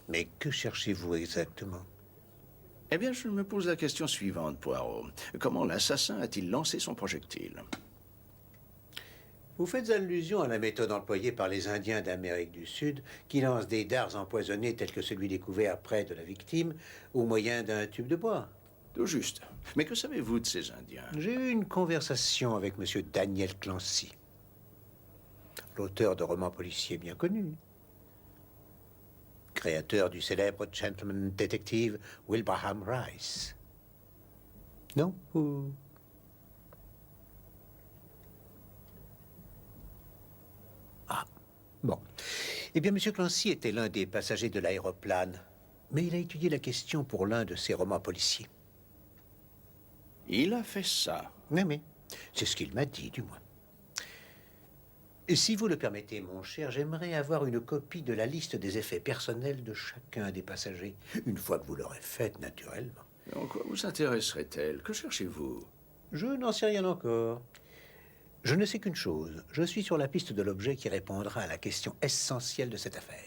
Mais que cherchez-vous exactement? Eh bien, je me pose la question suivante, Poirot. Comment l'assassin a-t-il lancé son projectile? Vous faites allusion à la méthode employée par les Indiens d'Amérique du Sud qui lancent des dards empoisonnés tels que celui découvert près de la victime au moyen d'un tube de bois. Tout juste. Mais que savez-vous de ces Indiens? J'ai eu une conversation avec M. Daniel Clancy, l'auteur de romans policiers bien connus, créateur du célèbre gentleman détective Wilbraham Rice. Non? Ou... Ah, bon. Eh bien, M. Clancy était l'un des passagers de l'aéroplane, mais il a étudié la question pour l'un de ses romans policiers. Il a fait ça. Oui, c'est ce qu'il m'a dit, du moins. Et si vous le permettez, mon cher, j'aimerais avoir une copie de la liste des effets personnels de chacun des passagers, une fois que vous l'aurez faite, naturellement. En quoi vous intéresserait-elle? Que cherchez-vous? Je n'en sais rien encore. Je ne sais qu'une chose. Je suis sur la piste de l'objet qui répondra à la question essentielle de cette affaire.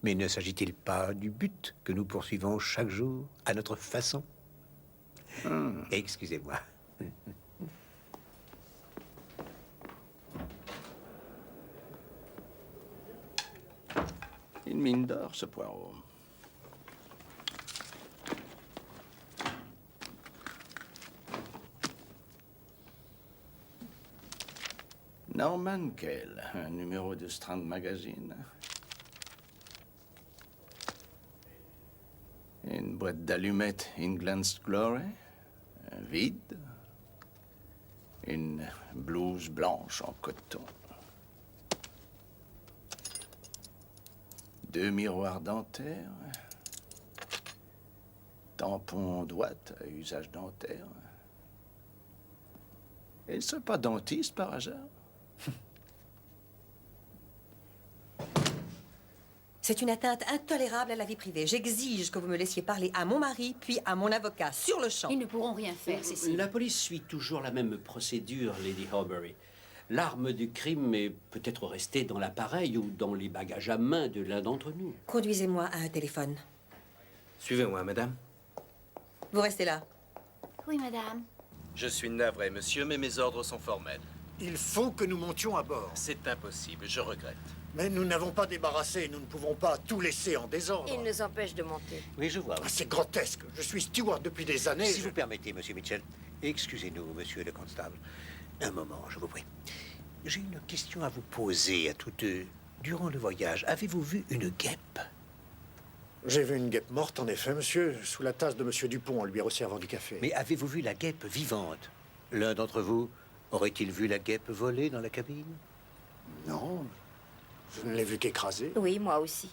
Mais ne s'agit-il pas du but que nous poursuivons chaque jour, à notre façon? Excusez-moi. Une mine d'or, ce Poirot. Norman Gale, un numéro de Strand Magazine. Une boîte d'allumettes England's Glory, vide. Une blouse blanche en coton. 2 miroirs dentaires. Tampon droite à usage dentaire. Elle ne serait pas dentiste par hasard? C'est une atteinte intolérable à la vie privée. J'exige que vous me laissiez parler à mon mari, puis à mon avocat, sur le champ. Ils ne pourront rien faire, Cécile. La police suit toujours la même procédure, Lady Horbury. L'arme du crime est peut-être restée dans l'appareil ou dans les bagages à main de l'un d'entre nous. Conduisez-moi à un téléphone. Suivez-moi, madame. Vous restez là. Oui, madame. Je suis navré, monsieur, mais mes ordres sont formels. Il faut que nous montions à bord. C'est impossible, je regrette. Mais nous n'avons pas débarrassé, nous ne pouvons pas tout laisser en désordre. Il nous empêche de monter. Oui, je vois. Ah, c'est grotesque. Je suis steward depuis des années. Si vous permettez, monsieur Mitchell, excusez-nous, monsieur le constable. Un moment, je vous prie. J'ai une question à vous poser à tous deux. Durant le voyage, avez-vous vu une guêpe? J'ai vu une guêpe morte, en effet, monsieur, sous la tasse de monsieur Dupont en lui resservant du café. Mais avez-vous vu la guêpe vivante? L'un d'entre vous aurait-il vu la guêpe voler dans la cabine? Non, je ne l'ai vu qu'écrasée. Oui, moi aussi.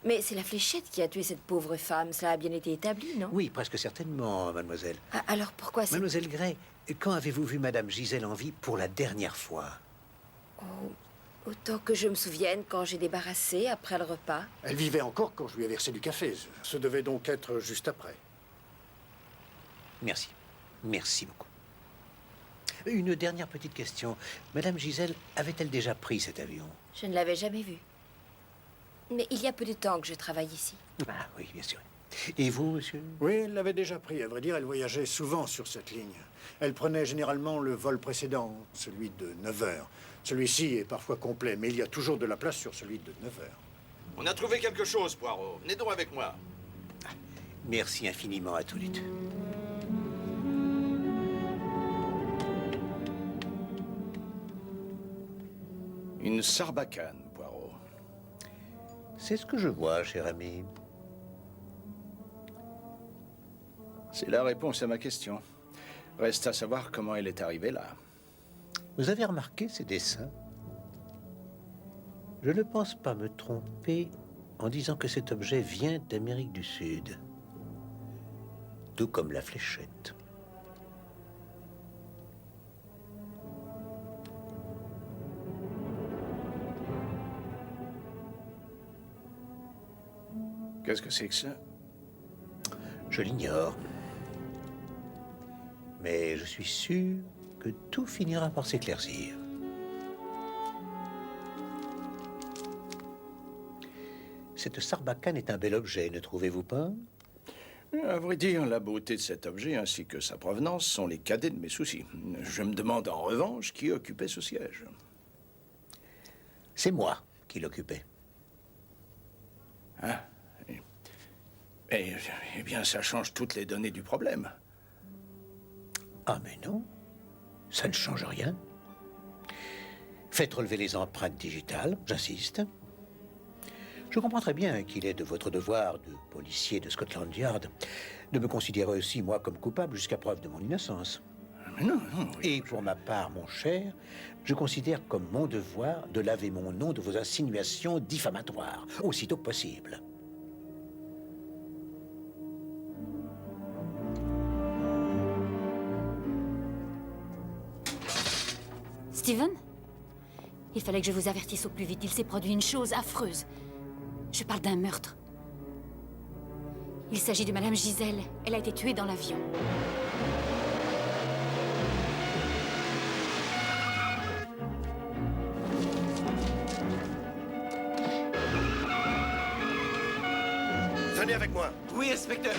Mais c'est la fléchette qui a tué cette pauvre femme. Cela a bien été établi, non? Oui, presque certainement, mademoiselle. Ah, alors pourquoi c'est... Mademoiselle Gray, quand avez-vous vu madame Gisèle en vie pour la dernière fois? Oh, autant que je me souvienne, quand j'ai débarrassé après le repas. Elle vivait encore quand je lui ai versé du café. Ce devait donc être juste après. Merci. Merci beaucoup. Une dernière petite question. Madame Gisèle avait-elle déjà pris cet avion? Je ne l'avais jamais vue. Mais il y a peu de temps que je travaille ici. Ah oui, bien sûr. Et vous, monsieur? Oui, elle l'avait déjà pris. À vrai dire, elle voyageait souvent sur cette ligne. Elle prenait généralement le vol précédent, celui de 9 heures. Celui-ci est parfois complet, mais il y a toujours de la place sur celui de 9 heures. On a trouvé quelque chose, Poirot. Venez donc avec moi. Merci infiniment à tous les deux. Une sarbacane, Poirot. C'est ce que je vois, cher ami. C'est la réponse à ma question. Reste à savoir comment elle est arrivée là. Vous avez remarqué ces dessins? Je ne pense pas me tromper en disant que cet objet vient d'Amérique du Sud. Tout comme la fléchette. Qu'est-ce que c'est que ça? Je l'ignore. Mais je suis sûr que tout finira par s'éclaircir. cette sarbacane est un bel objet, ne trouvez-vous pas? À vrai dire, la beauté de cet objet ainsi que sa provenance sont les cadets de mes soucis. Je me demande en revanche qui occupait ce siège. C'est moi qui l'occupais. Hein? Eh bien, ça change toutes les données du problème. Ah mais non, ça ne change rien. Faites relever les empreintes digitales, j'insiste. Je comprends très bien qu'il est de votre devoir de policier de Scotland Yard de me considérer aussi, moi, comme coupable jusqu'à preuve de mon innocence. Mais non, non. Oui, Et pour ma part, mon cher, je considère comme mon devoir de laver mon nom de vos insinuations diffamatoires, aussitôt que possible. Steven? Il fallait que je vous avertisse au plus vite. Il s'est produit une chose affreuse. Je parle d'un meurtre. Il s'agit de Madame Gisèle. Elle a été tuée dans l'avion. Venez avec moi. Oui, inspecteur.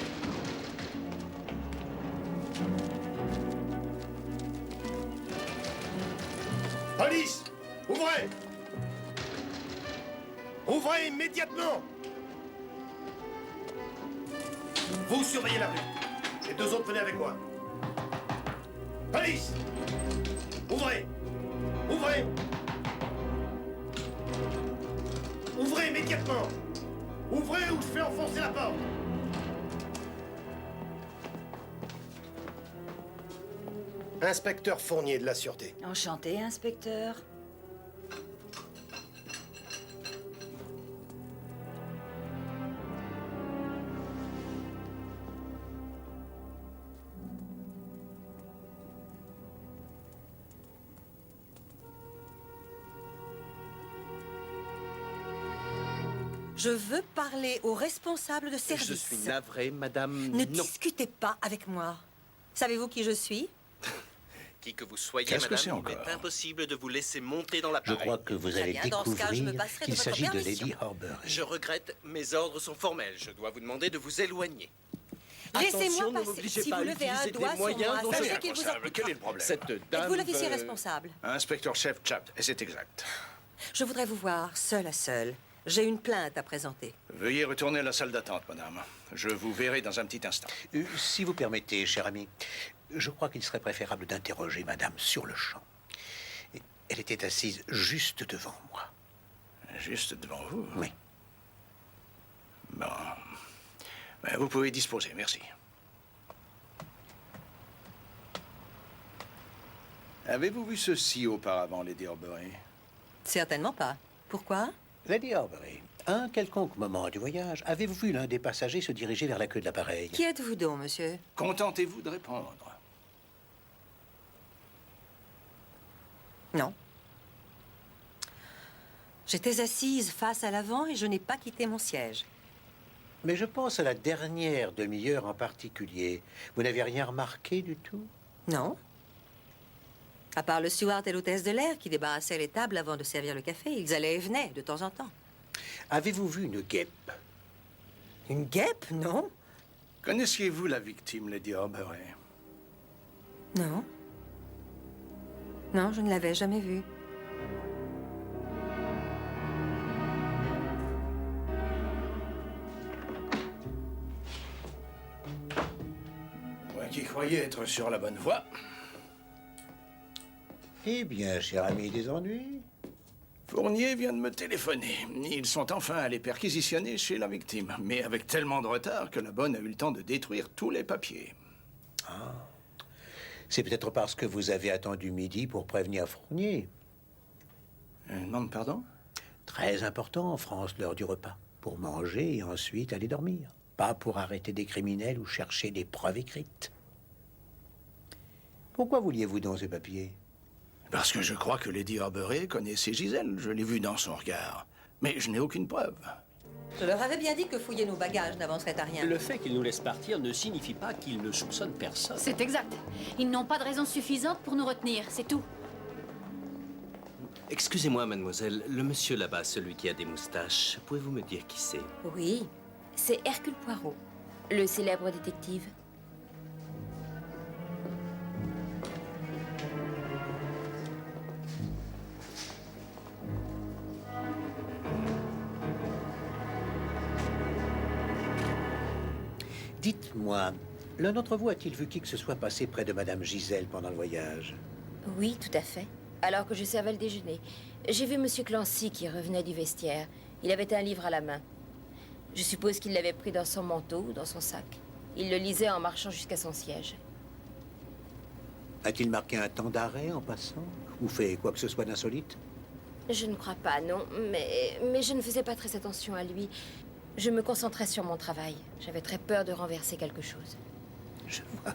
Police! Ouvrez! Ouvrez immédiatement! Vous surveillez la rue. Les deux autres, venez avec moi. Police! Ouvrez! Ouvrez! Ouvrez immédiatement! Ouvrez ou je fais enfoncer la porte! Inspecteur Fournier de la Sûreté. Enchanté, inspecteur. Je veux parler au responsable de service. Je suis navré, madame. Ne Non. discutez pas avec moi. Savez-vous qui je suis? Qui que vous soyez, Qu'est-ce que madame, c'est il encore? est impossible de vous laisser monter dans Je l'appareil. crois que vous Très allez bien, dans ce cas, je me découvrir passerai de qu'il votre s'agit de permission. Lady Horbury. Je regrette, mes ordres sont formels. Je dois vous demander de vous éloigner. Laissez-moi Attention, ne passer. m'obligez Si pas vous à levez un utiliser des doigt sur moyens moi, dont sachez je- qu'il vous Responsable, quel est le en... problème? Cette dame Êtes-vous l'officier veut- responsable? Inspecteur-chef Chapt, et c'est exact. Je voudrais vous voir seul à seul. J'ai une plainte à présenter. Veuillez retourner à la salle d'attente, madame. Je vous verrai dans un petit instant. Si vous permettez, cher ami, je crois qu'il serait préférable d'interroger madame sur le champ. Elle était assise juste devant moi. Juste devant vous? Oui. Bon. Ben, vous pouvez disposer, merci. Avez-vous vu ceci auparavant, Lady Horbury? Certainement pas. Pourquoi? Lady Horbury, à un quelconque moment du voyage, avez-vous vu l'un des passagers se diriger vers la queue de l'appareil? Qui êtes-vous donc, monsieur? Contentez-vous de répondre. Non. J'étais assise face à l'avant et je n'ai pas quitté mon siège. Mais je pense à la dernière demi-heure en particulier. Vous n'avez rien remarqué du tout? Non. À part le steward et l'hôtesse de l'air qui débarrassaient les tables avant de servir le café, ils allaient et venaient de temps en temps. Avez-vous vu une guêpe? Une guêpe? Non. Connaissiez-vous la victime, Lady Horbury? Non. Non, je ne l'avais jamais vue. Moi qui croyais être sur la bonne voie. Eh bien, cher ami des ennuis, Fournier vient de me téléphoner. Ils sont enfin allés perquisitionner chez la victime, mais avec tellement de retard que la bonne a eu le temps de détruire tous les papiers. c'est peut-être parce que vous avez attendu midi pour prévenir Fournier. Demande pardon? Très important en France, l'heure du repas. Pour manger et ensuite aller dormir. Pas pour arrêter des criminels ou chercher des preuves écrites. Pourquoi vouliez-vous donc ces papiers? Parce que je crois que Lady Horbury connaissait Gisèle. Je l'ai vu dans son regard. Mais je n'ai aucune preuve. Je leur avais bien dit que fouiller nos bagages n'avancerait à rien. Le fait qu'ils nous laissent partir ne signifie pas qu'ils ne soupçonnent personne. C'est exact. Ils n'ont pas de raison suffisante pour nous retenir, c'est tout. Excusez-moi, mademoiselle, le monsieur là-bas, celui qui a des moustaches, pouvez-vous me dire qui c'est? Oui, c'est Hercule Poirot, le célèbre détective. Dites-moi, l'un d'entre vous a-t-il vu qui que ce soit passer près de Madame Gisèle pendant le voyage? Oui, tout à fait. Alors que je servais le déjeuner, j'ai vu Monsieur Clancy qui revenait du vestiaire. Il avait un livre à la main. Je suppose qu'il l'avait pris dans son manteau ou dans son sac. Il le lisait en marchant jusqu'à son siège. A-t-il marqué un temps d'arrêt en passant? Ou fait quoi que ce soit d'insolite? Je ne crois pas, non, mais je ne faisais pas très attention à lui. Je me concentrais sur mon travail. J'avais très peur de renverser quelque chose. Je vois.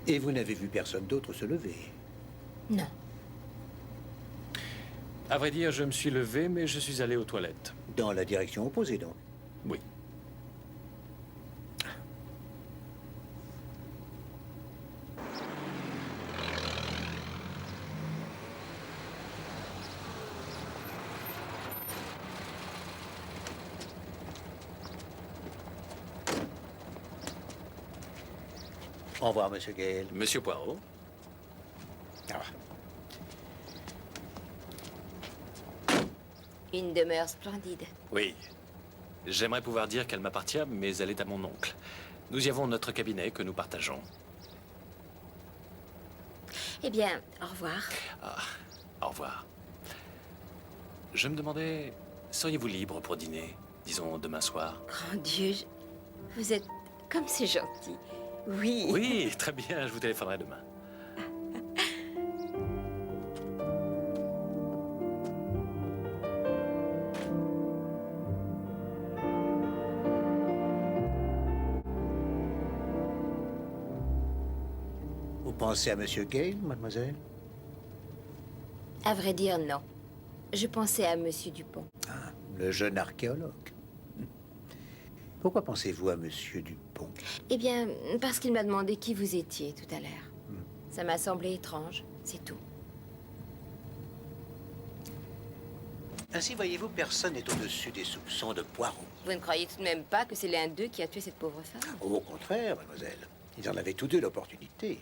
Et vous n'avez vu personne d'autre se lever? Non. À vrai dire, je me suis levé, mais je suis allé aux toilettes. Dans la direction opposée, donc? Oui. Au revoir, Monsieur Gale. Monsieur Poirot? Ah. Une demeure splendide. Oui. J'aimerais pouvoir dire qu'elle m'appartient, mais elle est à mon oncle. Nous y avons notre cabinet que nous partageons. Eh bien, au revoir. Ah, au revoir. Je me demandais, seriez-vous libre pour dîner, disons demain soir? Grand Dieu, vous êtes comme c'est gentil. Oui. Oui, très bien, je vous téléphonerai demain. Vous pensez à Monsieur Gale, mademoiselle? À vrai dire, non. Je pensais à Monsieur Dupont. Ah, le jeune archéologue. Pourquoi pensez-vous à Monsieur Dupont? Eh bien, parce qu'il m'a demandé qui vous étiez tout à l'heure. Ça m'a semblé étrange, c'est tout. Ainsi, voyez-vous, personne n'est au-dessus des soupçons de Poirot. Vous ne croyez tout de même pas que c'est l'un d'eux qui a tué cette pauvre femme? Au contraire, mademoiselle. Ils en avaient tous deux l'opportunité.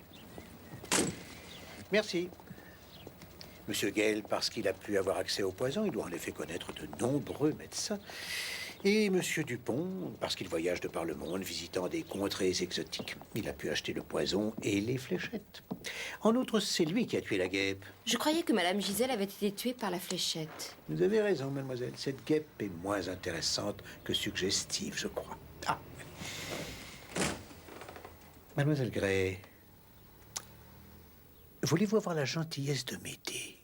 Merci. Monsieur Gale, parce qu'il a pu avoir accès au poison, il doit en effet connaître de nombreux médecins. Et Monsieur Dupont, parce qu'il voyage de par le monde, visitant des contrées exotiques. Il a pu acheter le poison et les fléchettes. En outre, c'est lui qui a tué la guêpe. Je croyais que Madame Gisèle avait été tuée par la fléchette. Vous avez raison, mademoiselle. Cette guêpe est moins intéressante que suggestive, je crois. Ah. Mademoiselle Gray, voulez-vous avoir la gentillesse de m'aider?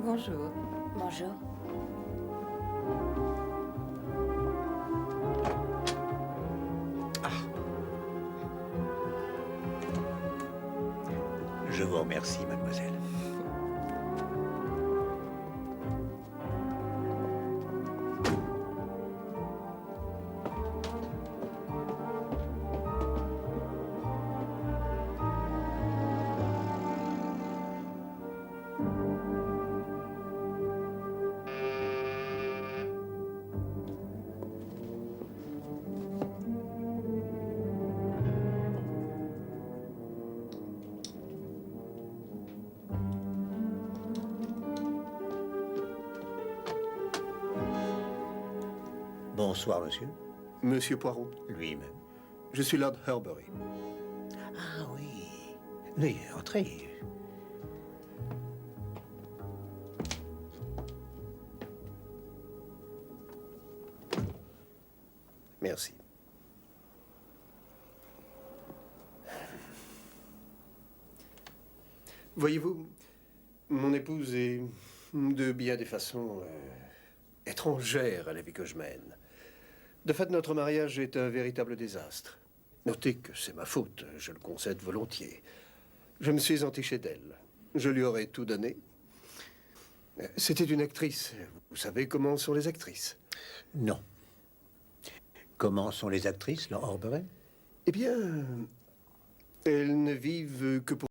Bonjour. Bonjour. Je vous remercie, mademoiselle. Bonsoir, monsieur. Monsieur Poirot, Lui-même. je suis Lord Herbury. Ah oui. Oui, entrez. Merci. Voyez-vous, mon épouse est de bien des façons étrangères à la vie que je mène. De fait, notre mariage est un véritable désastre. Notez que c'est ma faute, je le concède volontiers. Je me suis entiché d'elle. Je lui aurais tout donné. C'était une actrice. Vous savez comment sont les actrices? Non. Comment sont les actrices, Lord Horbury? Eh bien, elles ne vivent que pour